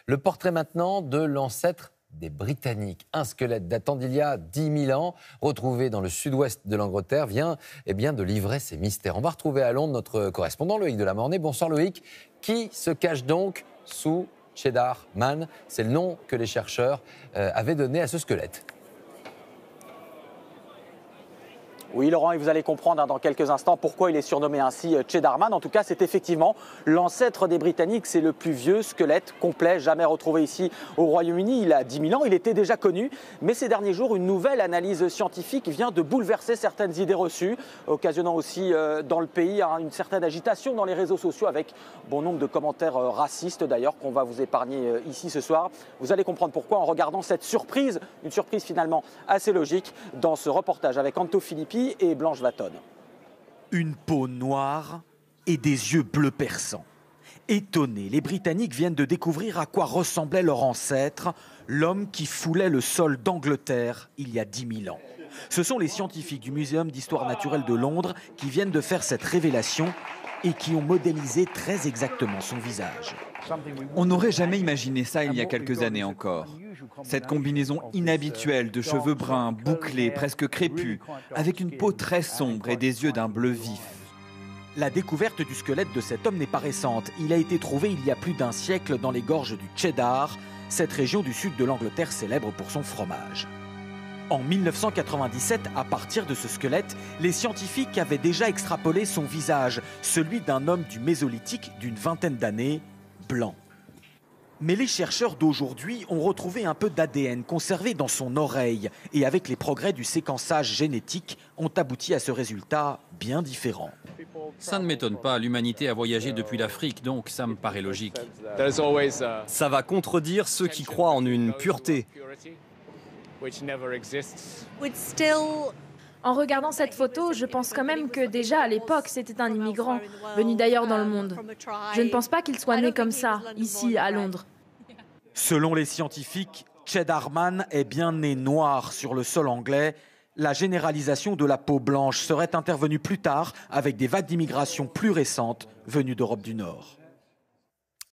Le portrait maintenant de l'ancêtre des Britanniques. Un squelette datant d'il y a 10 000 ans, retrouvé dans le sud-ouest de l'Angleterre, vient de livrer ses mystères. On va retrouver à Londres notre correspondant Loïc Delamornay. Bonsoir Loïc. Qui se cache donc sous Cheddar Man? C'est le nom que les chercheurs avaient donné à ce squelette. Oui, Laurent, et vous allez comprendre dans quelques instants pourquoi il est surnommé ainsi Cheddar Man. En tout cas, c'est effectivement l'ancêtre des Britanniques. C'est le plus vieux squelette complet jamais retrouvé ici au Royaume-Uni. Il a 10 000 ans, il était déjà connu. Mais ces derniers jours, une nouvelle analyse scientifique vient de bouleverser certaines idées reçues, occasionnant aussi dans le pays une certaine agitation dans les réseaux sociaux avec bon nombre de commentaires racistes d'ailleurs qu'on va vous épargner ici ce soir. Vous allez comprendre pourquoi en regardant cette surprise, une surprise finalement assez logique, dans ce reportage avec Anto Filippi et Blanche Vatton. Une peau noire et des yeux bleus perçants. Étonnés, les Britanniques viennent de découvrir à quoi ressemblait leur ancêtre, l'homme qui foulait le sol d'Angleterre il y a 10 000 ans. Ce sont les scientifiques du Muséum d'histoire naturelle de Londres qui viennent de faire cette révélation et qui ont modélisé très exactement son visage. On n'aurait jamais imaginé ça il y a quelques années encore. Cette combinaison inhabituelle de cheveux bruns, bouclés, presque crépus, avec une peau très sombre et des yeux d'un bleu vif. La découverte du squelette de cet homme n'est pas récente. Il a été trouvé il y a plus d'un siècle dans les gorges du Cheddar, cette région du sud de l'Angleterre célèbre pour son fromage. En 1997, à partir de ce squelette, les scientifiques avaient déjà extrapolé son visage, celui d'un homme du Mésolithique d'une vingtaine d'années, blanc. Mais les chercheurs d'aujourd'hui ont retrouvé un peu d'ADN conservé dans son oreille et avec les progrès du séquençage génétique ont abouti à ce résultat bien différent. Ça ne m'étonne pas, l'humanité a voyagé depuis l'Afrique, donc ça me paraît logique. Ça va contredire ceux qui croient en une pureté. En regardant cette photo, je pense quand même que déjà à l'époque, c'était un immigrant, venu d'ailleurs dans le monde. Je ne pense pas qu'il soit né comme ça, ici à Londres. Selon les scientifiques, Cheddar Man est bien né noir sur le sol anglais. La généralisation de la peau blanche serait intervenue plus tard avec des vagues d'immigration plus récentes venues d'Europe du Nord.